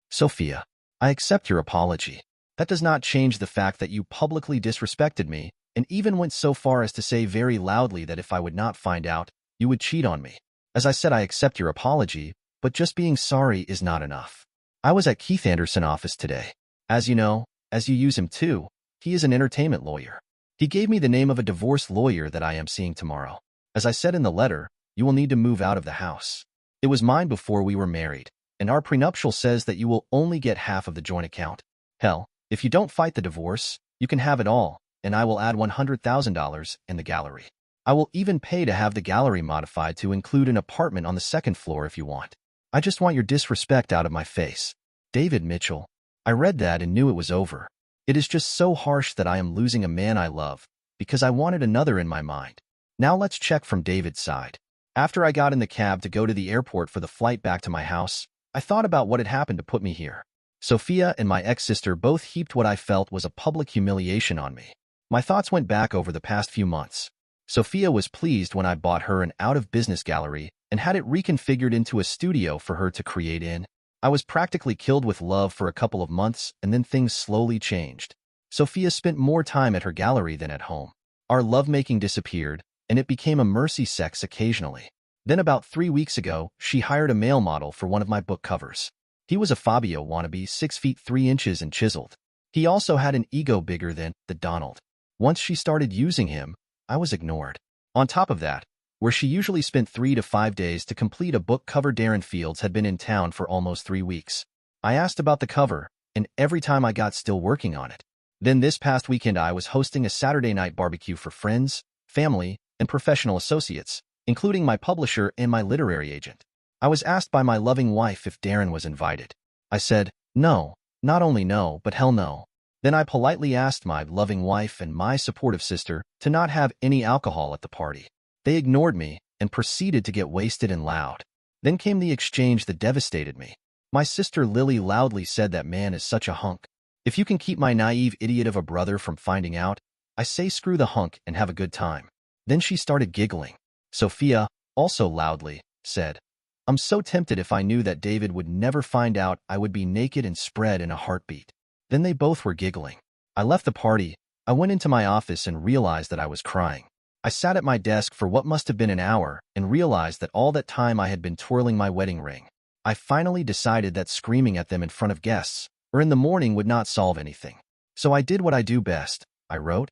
"Sophia, I accept your apology. That does not change the fact that you publicly disrespected me and even went so far as to say very loudly that if I would not find out, you would cheat on me. As I said, I accept your apology, but just being sorry is not enough. I was at Keith Anderson's office today. As you know, as you use him too, he is an entertainment lawyer. He gave me the name of a divorce lawyer that I am seeing tomorrow. As I said in the letter, you will need to move out of the house. It was mine before we were married, and our prenuptial says that you will only get half of the joint account. Hell, if you don't fight the divorce, you can have it all, and I will add $100,000 in the gallery. I will even pay to have the gallery modified to include an apartment on the second floor if you want. I just want your disrespect out of my face. David Mitchell." I read that and knew it was over. It is just so harsh that I am losing a man I love, because I wanted another in my mind. Now let's check from David's side. After I got in the cab to go to the airport for the flight back to my house, I thought about what had happened to put me here. Sophia and my ex-sister both heaped what I felt was a public humiliation on me. My thoughts went back over the past few months. Sophia was pleased when I bought her an out-of-business gallery and had it reconfigured into a studio for her to create in. I was practically killed with love for a couple of months, and then things slowly changed. Sophia spent more time at her gallery than at home. Our lovemaking disappeared, and it became a mercy sex occasionally. Then about 3 weeks ago, she hired a male model for one of my book covers. He was a Fabio wannabe, 6 feet 3 inches and chiseled. He also had an ego bigger than the Donald. Once she started using him, I was ignored. On top of that, where she usually spent 3 to 5 days to complete a book cover, Darren Fields had been in town for almost 3 weeks. I asked about the cover, and every time I got still working on it. Then this past weekend I was hosting a Saturday night barbecue for friends, family, and professional associates, including my publisher and my literary agent. I was asked by my loving wife if Darren was invited. I said, no, not only no, but hell no. Then I politely asked my loving wife and my supportive sister to not have any alcohol at the party. They ignored me and proceeded to get wasted and loud. Then came the exchange that devastated me. My sister Lily loudly said that man is such a hunk. If you can keep my naive idiot of a brother from finding out, I say screw the hunk and have a good time. Then she started giggling. Sophia, also loudly, said, I'm so tempted. If I knew that David would never find out, I would be naked and spread in a heartbeat. Then they both were giggling. I left the party. I went into my office and realized that I was crying. I sat at my desk for what must have been an hour and realized that all that time I had been twirling my wedding ring. I finally decided that screaming at them in front of guests or in the morning would not solve anything. So I did what I do best. I wrote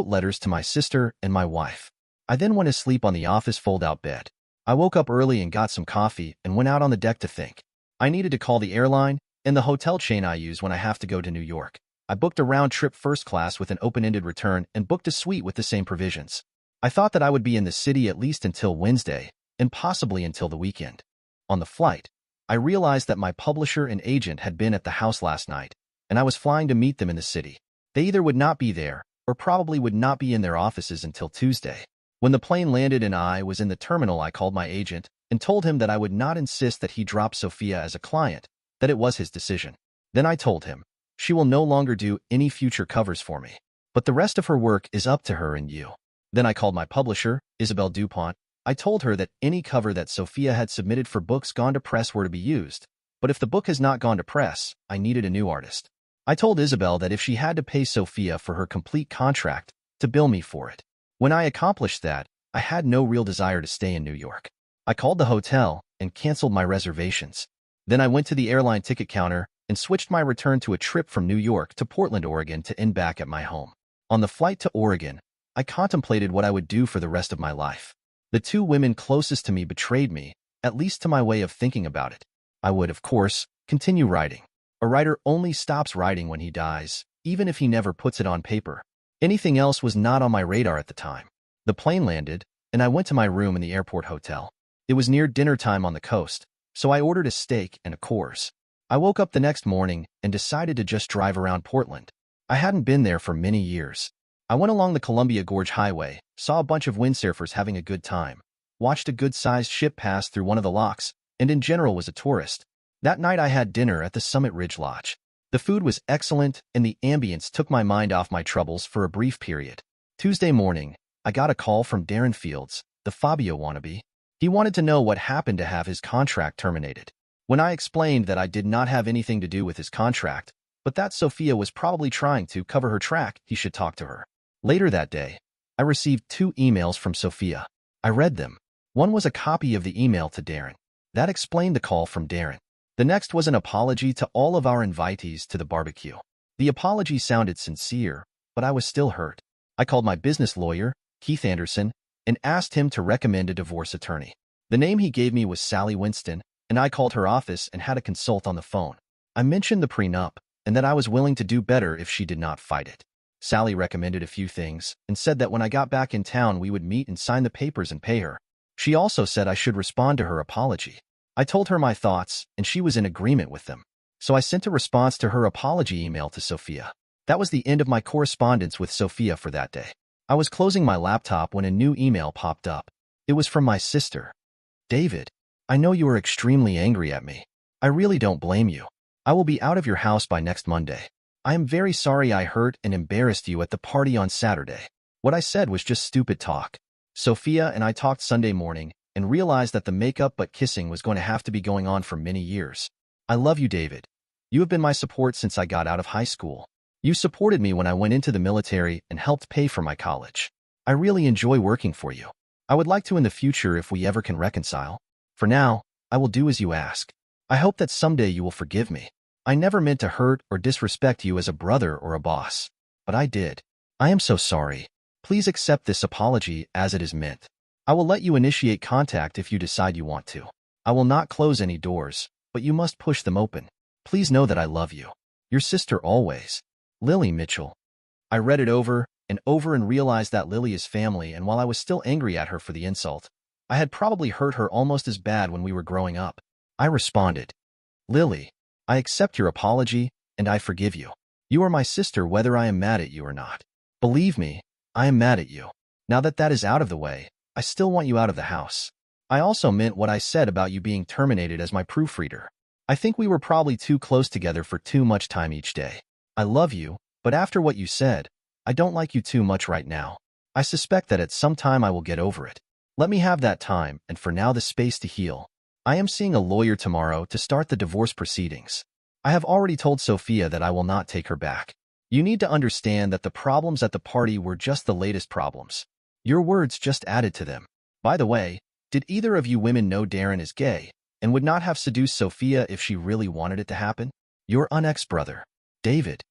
letters to my sister and my wife. I then went to sleep on the office fold-out bed. I woke up early and got some coffee and went out on the deck to think. I needed to call the airline and the hotel chain I use when I have to go to New York. I booked a round-trip first class with an open-ended return and booked a suite with the same provisions. I thought that I would be in the city at least until Wednesday and possibly until the weekend. On the flight, I realized that my publisher and agent had been at the house last night, and I was flying to meet them in the city. They either would not be there, or probably would not be in their offices until Tuesday. When the plane landed and I was in the terminal, I called my agent and told him that I would not insist that he drop Sophia as a client, that it was his decision. Then I told him, she will no longer do any future covers for me, but the rest of her work is up to her and you. Then I called my publisher, Isabel DuPont. I told her that any cover that Sophia had submitted for books gone to press were to be used, but if the book has not gone to press, I needed a new artist. I told Isabel that if she had to pay Sophia for her complete contract, to bill me for it. When I accomplished that, I had no real desire to stay in New York. I called the hotel and canceled my reservations. Then I went to the airline ticket counter and switched my return to a trip from New York to Portland, Oregon to end back at my home. On the flight to Oregon, I contemplated what I would do for the rest of my life. The two women closest to me betrayed me, at least to my way of thinking about it. I would, of course, continue writing. A writer only stops writing when he dies, even if he never puts it on paper. Anything else was not on my radar at the time. The plane landed, and I went to my room in the airport hotel. It was near dinner time on the coast, so I ordered a steak and a Coors. I woke up the next morning and decided to just drive around Portland. I hadn't been there for many years. I went along the Columbia Gorge Highway, saw a bunch of windsurfers having a good time, watched a good-sized ship pass through one of the locks, and in general was a tourist. That night I had dinner at the Summit Ridge Lodge. The food was excellent, and the ambience took my mind off my troubles for a brief period. Tuesday morning, I got a call from Darren Fields, the Fabio wannabe. He wanted to know what happened to have his contract terminated. When I explained that I did not have anything to do with his contract, but that Sophia was probably trying to cover her track, he should talk to her. Later that day, I received 2 emails from Sophia. I read them. One was a copy of the email to Darren. That explained the call from Darren. The next was an apology to all of our invitees to the barbecue. The apology sounded sincere, but I was still hurt. I called my business lawyer, Keith Anderson, and asked him to recommend a divorce attorney. The name he gave me was Sally Winston, and I called her office and had a consult on the phone. I mentioned the prenup and that I was willing to do better if she did not fight it. Sally recommended a few things and said that when I got back in town we would meet and sign the papers and pay her. She also said I should respond to her apology. I told her my thoughts, and she was in agreement with them. So I sent a response to her apology email to Sophia. That was the end of my correspondence with Sophia for that day. I was closing my laptop when a new email popped up. It was from my sister. David, I know you are extremely angry at me. I really don't blame you. I will be out of your house by next Monday. I am very sorry I hurt and embarrassed you at the party on Saturday. What I said was just stupid talk. Sophia and I talked Sunday morning and realized that the makeup but kissing was going to have to be going on for many years. I love you, David. You have been my support since I got out of high school. You supported me when I went into the military and helped pay for my college. I really enjoy working for you. I would like to in the future if we ever can reconcile. For now, I will do as you ask. I hope that someday you will forgive me. I never meant to hurt or disrespect you as a brother or a boss, but I did. I am so sorry. Please accept this apology as it is meant. I will let you initiate contact if you decide you want to. I will not close any doors, but you must push them open. Please know that I love you. Your sister always. Lily Mitchell. I read it over and realized that Lily is family, and while I was still angry at her for the insult, I had probably hurt her almost as bad when we were growing up. I responded, Lily, I accept your apology, and I forgive you. You are my sister whether I am mad at you or not. Believe me, I am mad at you. Now that that is out of the way, I still want you out of the house. I also meant what I said about you being terminated as my proofreader. I think we were probably too close together for too much time each day. I love you, but after what you said, I don't like you too much right now. I suspect that at some time I will get over it. Let me have that time, and for now the space to heal. I am seeing a lawyer tomorrow to start the divorce proceedings. I have already told Sophia that I will not take her back. You need to understand that the problems at the party were just the latest problems. Your words just added to them. By the way, did either of you women know Darren is gay and would not have seduced Sophia if she really wanted it to happen? Your unex-brother, David.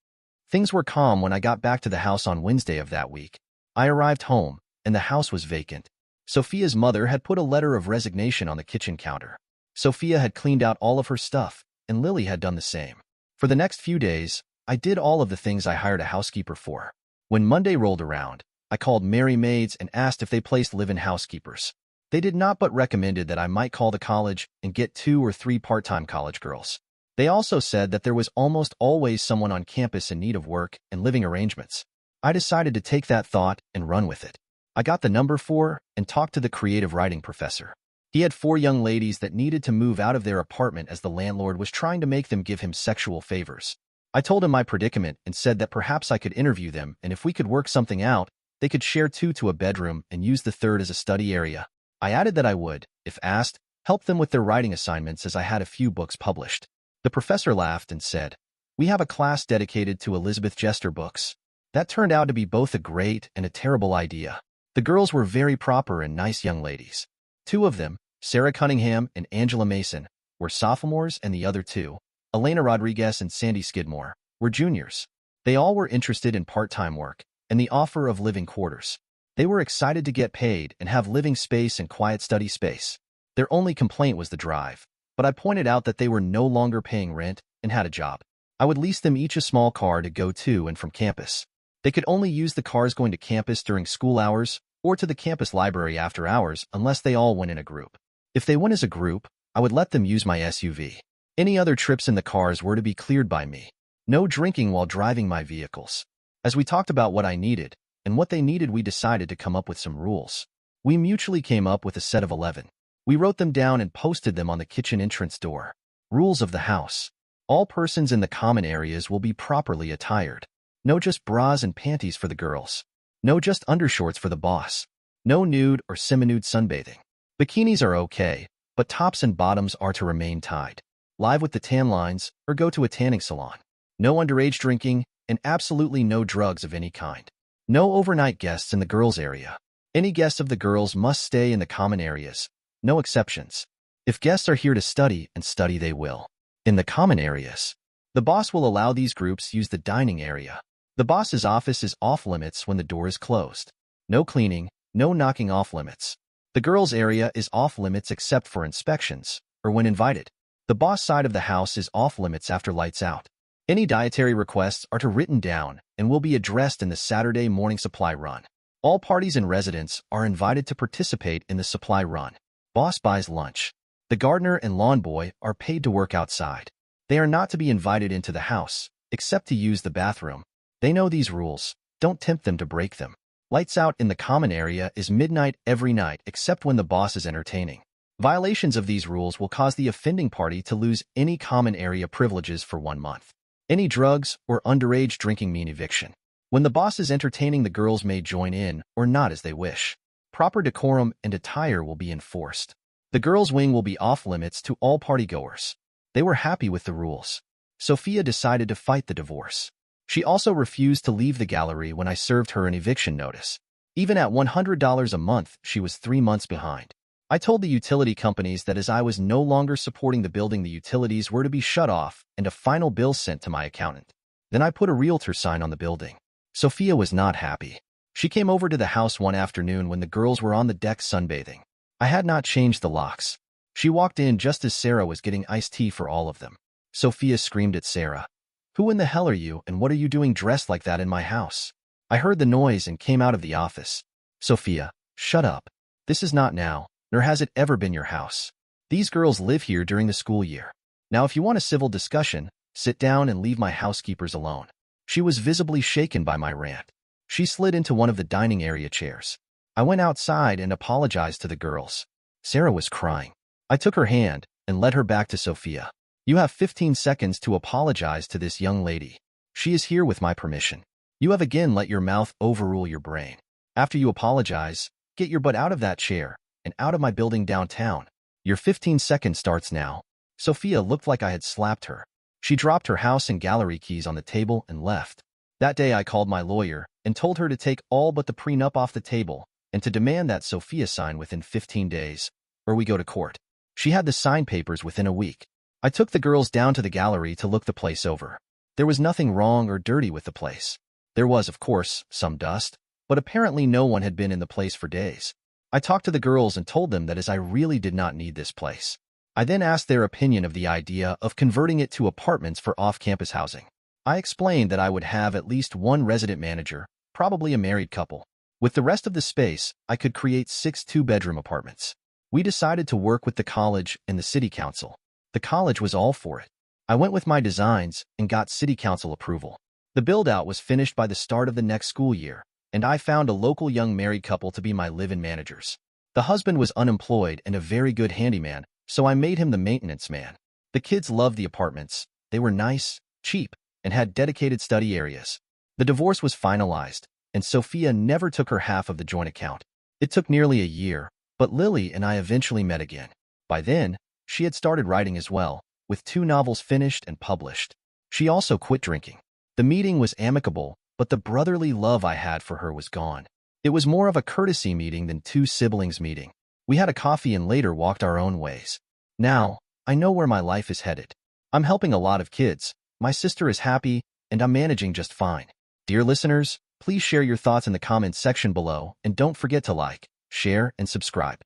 Things were calm when I got back to the house on Wednesday of that week. I arrived home, and the house was vacant. Sophia's mother had put a letter of resignation on the kitchen counter. Sophia had cleaned out all of her stuff, and Lily had done the same. For the next few days, I did all of the things I hired a housekeeper for. When Monday rolled around, I called Mary Maids and asked if they placed live-in housekeepers. They did not, but recommended that I might call the college and get 2 or 3 part-time college girls. They also said that there was almost always someone on campus in need of work and living arrangements. I decided to take that thought and run with it. I got the number 4 and talked to the creative writing professor. He had 4 young ladies that needed to move out of their apartment as the landlord was trying to make them give him sexual favors. I told him my predicament and said that perhaps I could interview them, and if we could work something out, they could share 2 to a bedroom and use the 3rd as a study area. I added that I would, if asked, help them with their writing assignments as I had a few books published. The professor laughed and said, "We have a class dedicated to Elizabeth Jester books." That turned out to be both a great and a terrible idea. The girls were very proper and nice young ladies. 2 of them, Sarah Cunningham and Angela Mason, were sophomores, and the other 2, Elena Rodriguez and Sandy Skidmore, were juniors. They all were interested in part-time work and the offer of living quarters. They were excited to get paid and have living space and quiet study space. Their only complaint was the drive, but I pointed out that they were no longer paying rent and had a job. I would lease them each a small car to go to and from campus. They could only use the cars going to campus during school hours or to the campus library after hours unless they all went in a group. If they went as a group, I would let them use my SUV. Any other trips in the cars were to be cleared by me. No drinking while driving my vehicles. As we talked about what I needed and what they needed, we decided to come up with some rules. We mutually came up with a set of 11. We wrote them down and posted them on the kitchen entrance door. Rules of the house. All persons in the common areas will be properly attired. No just bras and panties for the girls. No just undershorts for the boss. No nude or semi-nude sunbathing. Bikinis are okay, but tops and bottoms are to remain tied. Live with the tan lines or go to a tanning salon. No underage drinking and absolutely no drugs of any kind. No overnight guests in the girls' area. Any guests of the girls must stay in the common areas. No exceptions. If guests are here to study, and study they will. In the common areas. The boss will allow these groups use the dining area. The boss's office is off limits when the door is closed. No cleaning, no knocking off limits. The girls' area is off limits except for inspections, or when invited. The boss side of the house is off limits after lights out. Any dietary requests are written down and will be addressed in the Saturday morning supply run. All parties and residents are invited to participate in the supply run. Boss buys lunch. The gardener and lawn boy are paid to work outside. They are not to be invited into the house, except to use the bathroom. They know these rules. Don't tempt them to break them. Lights out in the common area is midnight every night except when the boss is entertaining. Violations of these rules will cause the offending party to lose any common area privileges for 1 month. Any drugs or underage drinking mean eviction. When the boss is entertaining, the girls may join in or not as they wish. Proper decorum and attire will be enforced. The girls' wing will be off limits to all partygoers. They were happy with the rules. Sophia decided to fight the divorce. She also refused to leave the gallery when I served her an eviction notice. Even at $100 a month, she was 3 months behind. I told the utility companies that as I was no longer supporting the building, the utilities were to be shut off and a final bill sent to my accountant. Then I put a realtor sign on the building. Sophia was not happy. She came over to the house one afternoon when the girls were on the deck sunbathing. I had not changed the locks. She walked in just as Sarah was getting iced tea for all of them. Sophia screamed at Sarah, "Who in the hell are you, and what are you doing dressed like that in my house?" I heard the noise and came out of the office. "Sophia, shut up. This is not now, nor has it ever been your house. These girls live here during the school year. Now if you want a civil discussion, sit down and leave my housekeepers alone." She was visibly shaken by my rant. She slid into one of the dining area chairs. I went outside and apologized to the girls. Sarah was crying. I took her hand and led her back to Sophia. "You have 15 seconds to apologize to this young lady. She is here with my permission. You have again let your mouth overrule your brain. After you apologize, get your butt out of that chair and out of my building downtown. Your 15 seconds starts now." Sophia looked like I had slapped her. She dropped her house and gallery keys on the table and left. That day I called my lawyer and told her to take all but the prenup off the table and to demand that Sophia sign within 15 days, or we go to court. She had the signed papers within a week. I took the girls down to the gallery to look the place over. There was nothing wrong or dirty with the place. There was, of course, some dust, but apparently no one had been in the place for days. I talked to the girls and told them that as I really did not need this place. I then asked their opinion of the idea of converting it to apartments for off-campus housing. I explained that I would have at least one resident manager, probably a married couple. With the rest of the space, I could create 6 two-bedroom apartments. We decided to work with the college and the city council. The college was all for it. I went with my designs and got city council approval. The build-out was finished by the start of the next school year, and I found a local young married couple to be my live-in managers. The husband was unemployed and a very good handyman, so I made him the maintenance man. The kids loved the apartments. They were nice, cheap, and had dedicated study areas. The divorce was finalized, and Sophia never took her half of the joint account. It took nearly a year, but Lily and I eventually met again. By then, she had started writing as well, with 2 novels finished and published. She also quit drinking. The meeting was amicable, but the brotherly love I had for her was gone. It was more of a courtesy meeting than 2 siblings meeting. We had a coffee and later walked our own ways. Now, I know where my life is headed. I'm helping a lot of kids, my sister is happy, and I'm managing just fine. Dear listeners, please share your thoughts in the comments section below and don't forget to like, share, and subscribe.